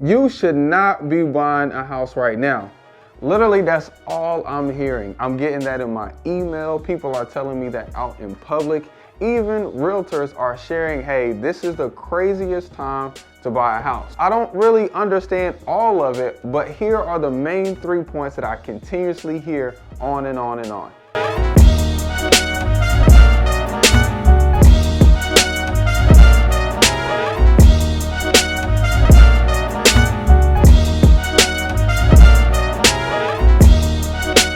You should not be buying a house right now. Literally, that's all I'm hearing. I'm getting that in my email. People are telling me that out in public. Even realtors are sharing, hey, this is the craziest time to buy a house. I don't really understand all of it, but here are the main 3 points that I continuously hear on and on and on.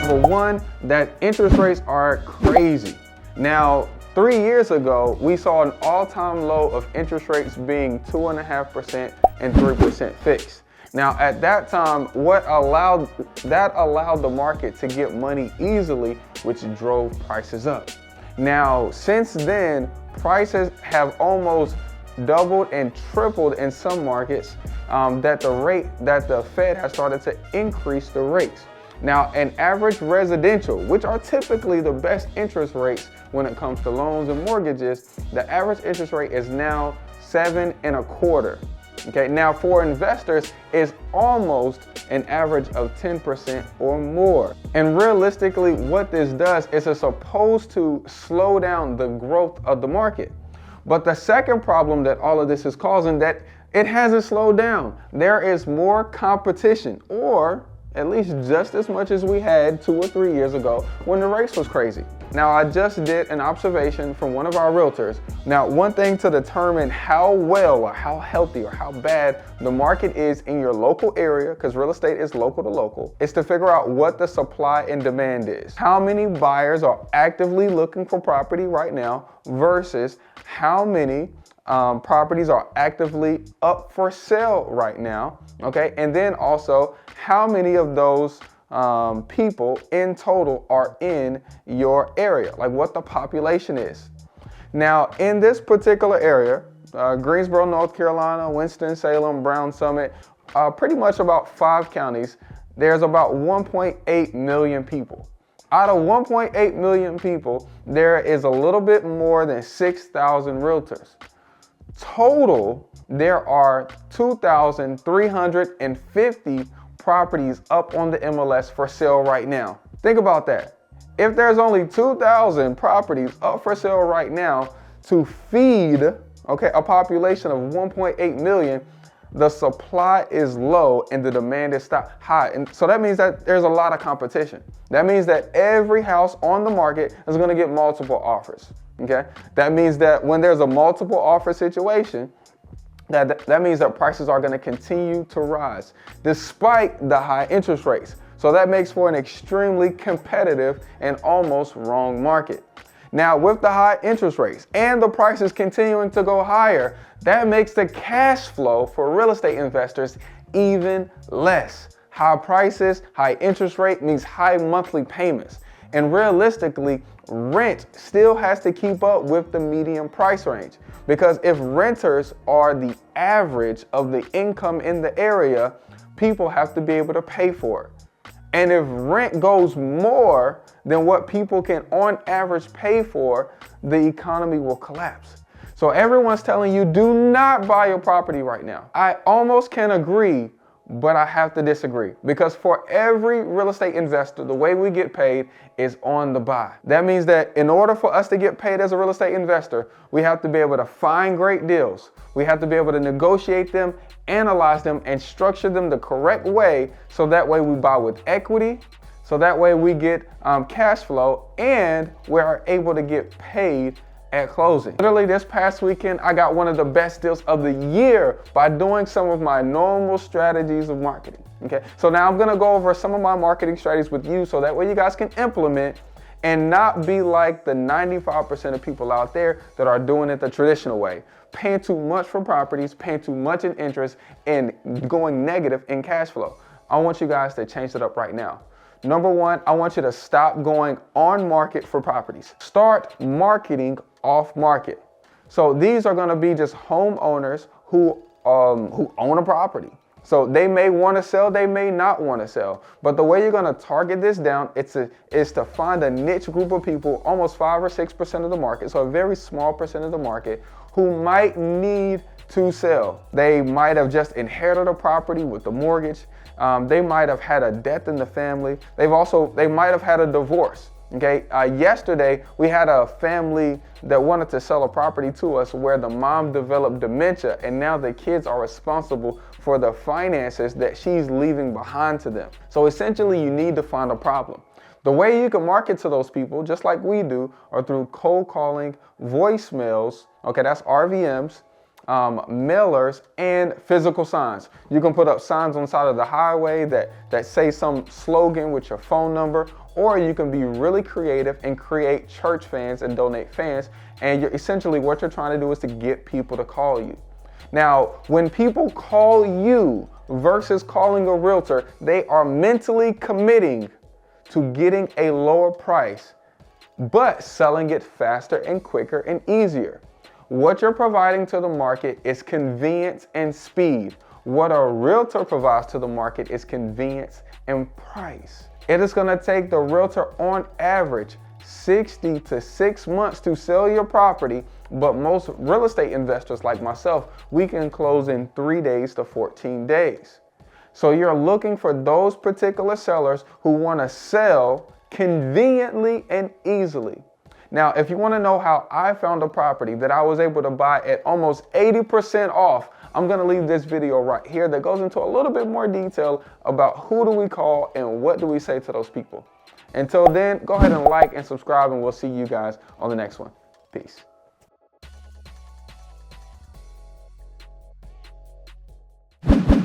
Number one, that interest rates are crazy. Now, 3 years ago, we saw an all-time low of interest rates being 2.5% and 3% fixed. Now, at that time, that allowed the market to get money easily, which drove prices up. Now, since then, prices have almost doubled and tripled in some markets, that the Fed has started to increase the rates. Now, an average residential, which are typically the best interest rates when it comes to loans and mortgages, the average interest rate is now 7.25%. Okay, now for investors, it's almost an average of 10% or more. And realistically, what this does is it's supposed to slow down the growth of the market. But the second problem that all of this is causing, that it hasn't slowed down. There is more competition, or at least just as much as we had 2 or 3 years ago when the race was crazy. Now, I just did an observation from one of our realtors. Now, one thing to determine how well or how healthy or how bad the market is in your local area, because real estate is local to local, is to figure out what the supply and demand is. How many buyers are actively looking for property right now versus how many properties are actively up for sale right now, okay? And then also, how many of those people in total are in your area, like what the population is. Now, in this particular area, Greensboro, North Carolina, Winston-Salem, Brown Summit, pretty much about 5 counties, there's about 1.8 million people. Out of 1.8 million people, there is a little bit more than 6,000 realtors. Total, there are 2,350 properties up on the MLS for sale right now. Think about that. If there's only 2,000 properties up for sale right now to feed, okay, a population of 1.8 million, the supply is low and the demand is high. And so that means that there's a lot of competition. That means that every house on the market is going to get multiple offers. Okay? That means that when there's a multiple offer situation, that means that prices are going to continue to rise despite the high interest rates. So that makes for an extremely competitive and almost wrong market. Now, with the high interest rates and the prices continuing to go higher, that makes the cash flow for real estate investors even less. High prices, high interest rate means high monthly payments. And realistically, rent still has to keep up with the median price range. Because if renters are the average of the income in the area, people have to be able to pay for it. And if rent goes more than what people can on average pay for, the economy will collapse. So everyone's telling you, do not buy your property right now. I almost can agree, but I have to disagree, because for every real estate investor, the way we get paid is on the buy. That means that in order for us to get paid as a real estate investor, we have to be able to find great deals. We have to be able to negotiate them, analyze them, and structure them the correct way, so that way we buy with equity, so that way we get cash flow, and we are able to get paid at closing. Literally this past weekend, I got one of the best deals of the year by doing some of my normal strategies of marketing. Okay, so now I'm gonna go over some of my marketing strategies with you, so that way you guys can implement and not be like the 95% of people out there that are doing it the traditional way, paying too much for properties, paying too much in interest, and going negative in cash flow. I want you guys to change it up right now. Number one, I want you to stop going on market for properties. Start marketing off market. So these are going to be just homeowners who own a property. So they may want to sell, they may not want to sell. But the way you're going to target this down is to find a niche group of people, almost 5 or 6% of the market, so a very small percent of the market, who might need to sell. They might have just inherited a property with the mortgage. They might have had a death in the family. They might have had a divorce. Okay, yesterday we had a family that wanted to sell a property to us where the mom developed dementia and now the kids are responsible for the finances that she's leaving behind to them. So essentially you need to find a problem. The way you can market to those people, just like we do, are through cold calling, voicemails, okay, that's RVMs, mailers, and physical signs. You can put up signs on the side of the highway that say some slogan with your phone number, or you can be really creative and create church fans and donate fans. And essentially what you're trying to do is to get people to call you. Now, when people call you versus calling a realtor, they are mentally committing to getting a lower price, but selling it faster and quicker and easier. What you're providing to the market is convenience and speed. What a realtor provides to the market is convenience and price. It is gonna take the realtor on average 60 to 6 months to sell your property, but most real estate investors like myself, we can close in 3 days to 14 days. So you're looking for those particular sellers who wanna sell conveniently and easily. Now, if you want to know how I found a property that I was able to buy at almost 80% off, I'm going to leave this video right here that goes into a little bit more detail about who do we call and what do we say to those people. Until then, go ahead and like and subscribe, and we'll see you guys on the next one. Peace.